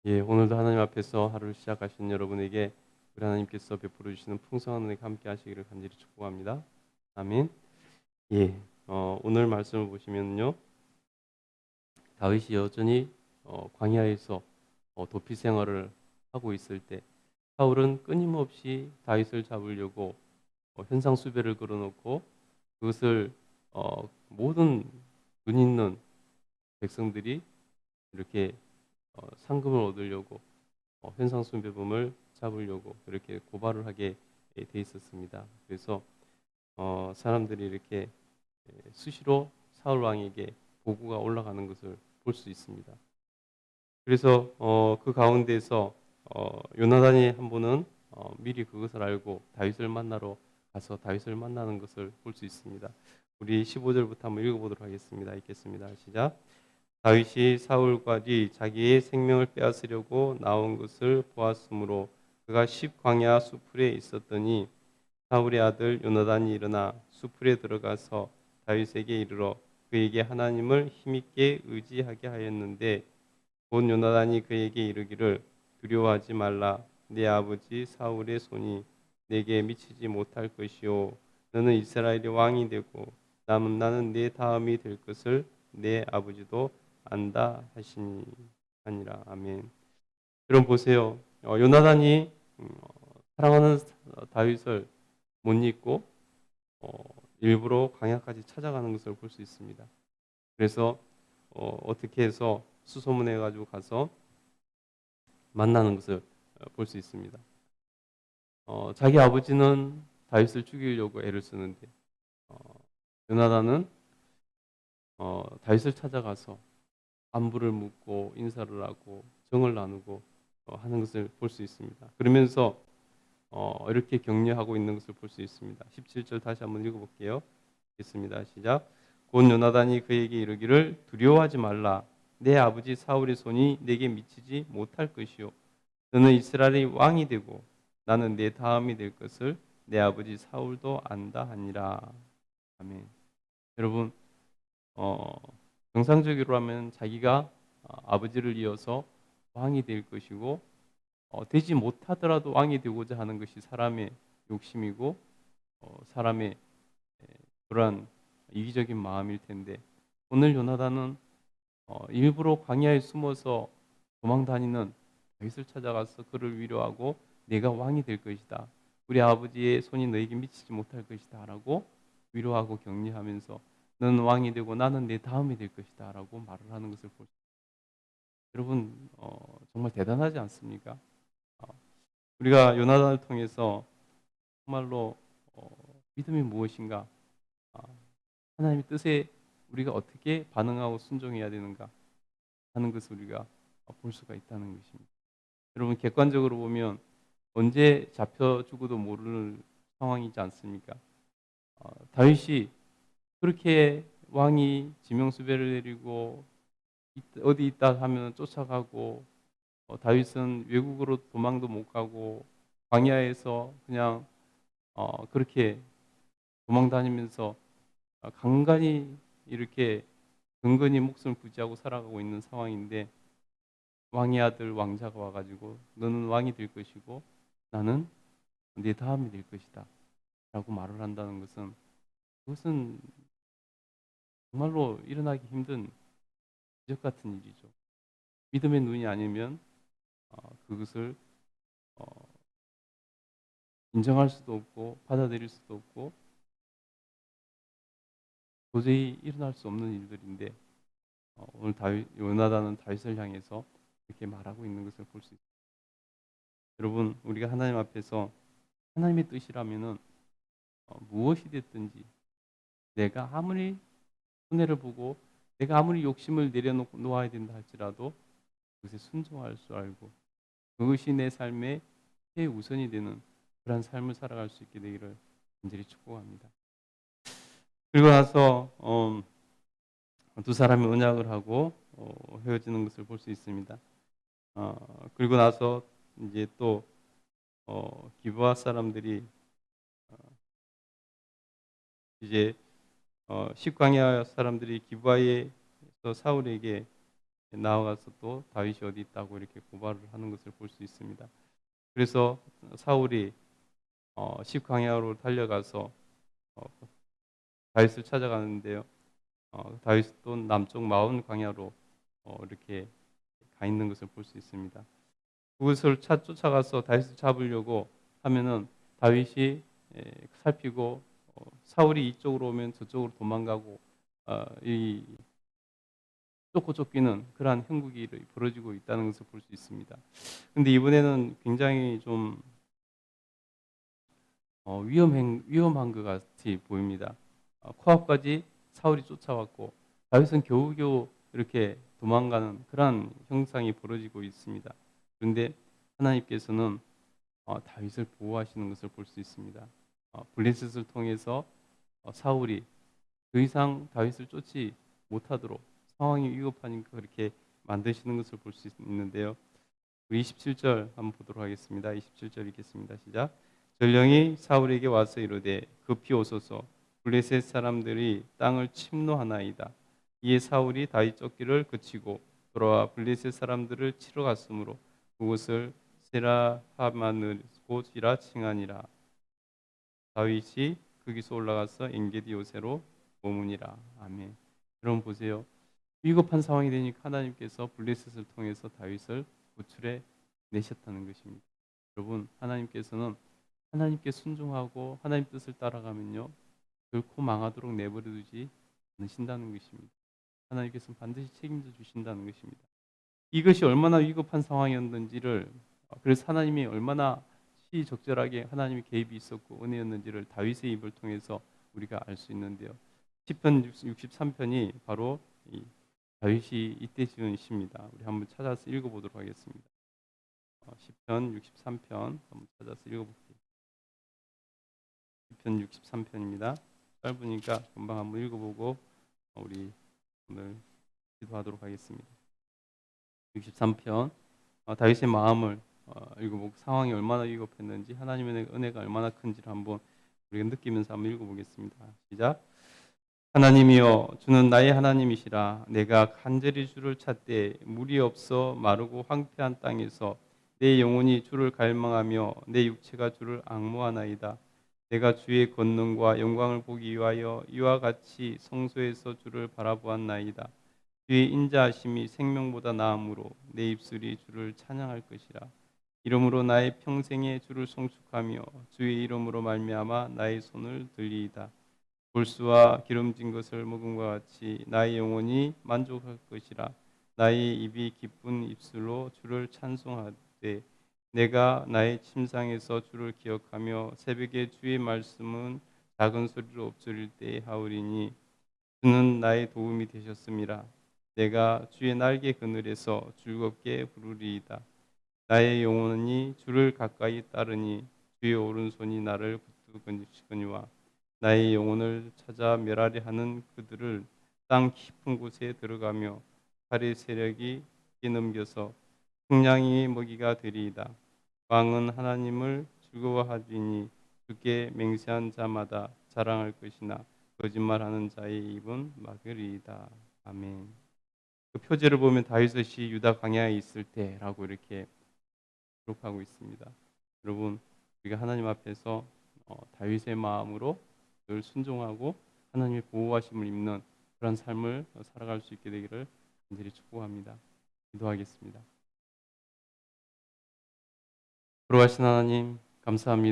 예, 오늘도 하나님 앞에서 하루를 시작하신 여러분에게 우리 하나님께서 베풀어 주시는 풍성한 은혜가 함께 하시기를 간절히 축복합니다. 아멘. 예, 오늘 말씀을 보시면요, 다윗이 여전히 광야에서 도피 생활을 하고 있을 때 사울은 끊임없이 다윗을 잡으려고 현상 수배를 걸어놓고 그것을 모든 눈 있는 백성들이 이렇게 상금을 얻으려고 현상수배범을 잡으려고 그렇게 고발을 하게 돼 있었습니다. 그래서 사람들이 이렇게 수시로 사울 왕에게 보고가 올라가는 것을 볼 수 있습니다. 그래서 그 가운데서 요나단이 한 분은 미리 그것을 알고 다윗을 만나러 가서 다윗을 만나는 것을 볼 수 있습니다. 우리 15절부터 한번 읽어보도록 하겠습니다. 읽겠습니다. 시작. 다윗이 사울과 자기의 생명을 빼앗으려고 나온 것을 보았으므로 그가 십광야 수풀에 있었더니 사울의 아들 요나단이 일어나 수풀에 들어가서 다윗에게 이르러 그에게 하나님을 힘있게 의지하게 하였는데 곧 요나단이 그에게 이르기를 두려워하지 말라. 내 아버지 사울의 손이 내게 미치지 못할 것이요 너는 이스라엘의 왕이 되고 나는 내 다음이 될 것을 내 아버지도 안다 하시니 아니라. 아멘. 여러분 보세요. 요나단이 사랑하는 다윗을 못 잊고 일부러 광야까지 찾아가는 것을 볼 수 있습니다. 그래서 어떻게 해서 수소문해 가지고 가서 만나는 것을 볼 수 있습니다. 자기 아버지는 다윗을 죽이려고 애를 쓰는데 어, 요나단은 다윗을 찾아가서 안부를 묻고 인사를 하고 정을 나누고 하는 것을 볼 수 있습니다. 그러면서 이렇게 격려하고 있는 것을 볼 수 있습니다. 17절 다시 한번 읽어볼게요. 읽겠습니다. 시작. 곧 요나단이 그에게 이르기를 두려워하지 말라. 내 아버지 사울의 손이 내게 미치지 못할 것이요 너는 이스라엘의 왕이 되고 나는 내 다음이 될 것을 내 아버지 사울도 안다 하니라. 아멘. 여러분 정상적으로 하면 자기가 아버지를 이어서 왕이 될 것이고 되지 못하더라도 왕이 되고자 하는 것이 사람의 욕심이고 사람의 그러한 이기적인 마음일 텐데 오늘 요나단은 일부러 광야에 숨어서 도망 다니는 다윗을 찾아가서 그를 위로하고 내가 왕이 될 것이다. 우리 아버지의 손이 너에게 미치지 못할 것이다 라고 위로하고 격려하면서 너는 왕이 되고 나는 내 다음이 될 것이다 라고 말을 하는 것을 볼 수 있습니다. 여러분 정말 대단하지 않습니까? 어, 우리가 요나단을 통해서 정말로 믿음이 무엇인가, 아, 하나님의 뜻에 우리가 어떻게 반응하고 순종해야 되는가 하는 것을 우리가 볼 수가 있다는 것입니다. 여러분 객관적으로 보면 언제 잡혀 죽어도 모르는 상황이지 않습니까? 다윗이 그렇게 왕이 지명수배를 내리고 어디 있다 하면 쫓아가고 다윗은 외국으로 도망도 못 가고 광야에서 그냥 그렇게 도망 다니면서 간간히 이렇게 근근히 목숨을 부지하고 살아가고 있는 상황인데 왕의 아들 왕자가 와가지고 너는 왕이 될 것이고 나는 네 다음이 될 것이다 라고 말을 한다는 것은 그것은 정말로 일어나기 힘든 기적 같은 일이죠. 믿음의 눈이 아니면 그것을 어, 인정할 수도 없고 받아들일 수도 없고 도저히 일어날 수 없는 일들인데 오늘 요나단은 다윗을 향해서 이렇게 말하고 있는 것을 볼 수 있습니다. 여러분 우리가 하나님 앞에서 하나님의 뜻이라면은 무엇이 됐든지 내가 아무리 손해를 보고 내가 아무리 욕심을 내려놓아야 된다 할지라도 그것에 순종할 줄 알고 그것이 내 삶의 최우선이 되는 그런 삶을 살아갈 수 있게 되기를 간절히 축복합니다. 그리고 나서 두 사람이 언약을 하고 헤어지는 것을 볼 수 있습니다. 그리고 나서 이제 또 기브아 사람들이 이제 십광야 사람들이 기브아에서 사울에게 나아가서 또 다윗이 어디 있다고 이렇게 고발을 하는 것을 볼 수 있습니다. 그래서 사울이 10광야로 달려가서 어, 다윗을 찾아가는데요. 다윗도 남쪽 마온 광야로 이렇게 가 있는 것을 볼 수 있습니다. 그것을 쫓아가서 다윗을 잡으려고 하면은 다윗이 살피고 사울이 이쪽으로 오면 저쪽으로 도망가고 이 쫓고 쫓기는 그러한 형국이 벌어지고 있다는 것을 볼 수 있습니다. 근데 이번에는 굉장히 좀 위험한 것 같이 보입니다. 코앞까지 사울이 쫓아왔고 다윗은 겨우겨우 이렇게 도망가는 그러한 형상이 벌어지고 있습니다. 그런데 하나님께서는 다윗을 보호하시는 것을 볼 수 있습니다. 블레셋을 통해서 사울이 더 이상 다윗을 쫓지 못하도록 상황이 위급하니까 그렇게 만드시는 것을 볼 수 있는데요. 우리 27절 한번 보도록 하겠습니다. 27절 읽겠습니다. 시작. 전령이 사울에게 와서 이르되 급히 오소서 블레셋 사람들이 땅을 침노하나이다. 이에 사울이 다윗 쫓기를 그치고 돌아와 블레셋 사람들을 치러 갔으므로 그곳을 세라하마느 곳이라 칭하니라. 다윗이 거기서 올라가서 엔게디 요새로 머무니라. 아멘. 여러분 보세요. 위급한 상황이 되니까 하나님께서 블레셋을 통해서 다윗을 구출해 내셨다는 것입니다. 여러분 하나님께서는 하나님께 순종하고 하나님 뜻을 따라가면요 결코 망하도록 내버려 두지 않으신다는 것입니다. 하나님께서는 반드시 책임져 주신다는 것입니다. 이것이 얼마나 위급한 상황이었는지를 그래서 하나님이 얼마나 시적절하게 하나님의 개입이 있었고 은혜였는지를 다윗의 입을 통해서 우리가 알 수 있는데요. 시편 63편이 바로 이 다윗이 이때 지은 시입니다. 우리 한번 찾아서 읽어보도록 하겠습니다. 시편 63편 한번 찾아서 읽어볼게요. 시편 63편입니다. 짧으니까 금방 한번 읽어보고 우리 오늘 기도하도록 하겠습니다. 63편 다윗의 마음을 읽어보고 상황이 얼마나 위급했는지 하나님의 은혜가 얼마나 큰지를 한번 우리가 느끼면서 한번 읽어보겠습니다. 시작. 하나님이여 주는 나의 하나님이시라. 내가 간절히 주를 찾되 물이 없어 마르고 황폐한 땅에서 내 영혼이 주를 갈망하며 내 육체가 주를 앙모하나이다. 내가 주의 권능과 영광을 보기 위하여 이와 같이 성소에서 주를 바라보았나이다. 주의 인자하심이 생명보다 나음으로 내 입술이 주를 찬양할 것이라. 이러므로 나의 평생에 주를 송축하며 주의 이름으로 말미암아 나의 손을 들리이다. 볼수와 기름진 것을 먹음과 같이 나의 영혼이 만족할 것이라. 나의 입이 기쁜 입술로 주를 찬송하되 내가 나의 침상에서 주를 기억하며 새벽에 주의 말씀은 작은 소리로 엎드릴 때에 하오리니 주는 나의 도움이 되셨음이라. 내가 주의 날개 그늘에서 즐겁게 부르리이다. 나의 영혼이 주를 가까이 따르니 주의 오른손이 나를 붙들거니와 나의 영혼을 찾아 멸하려 하는 그들을 땅 깊은 곳에 들어가며 칼의 세력이 뛰넘겨서 식량이 먹이가 되리이다. 왕은 하나님을 즐거워하리니 주께 맹세한 자마다 자랑할 것이나 거짓말하는 자의 입은 막으리이다. 아멘. 그 표제를 보면 다윗이 유다 광야에 있을 때라고 이렇게 기록하고 있습니다. 여러분 우리가 하나님 앞에서 다윗의 마음으로 늘 순종하고 하나님의 보호하심을 입는 그런 삶을 살아갈 수 있게 되기를 간절히 축복합니다. 기도하겠습니다. 걸어가신 하나님 감사합니다.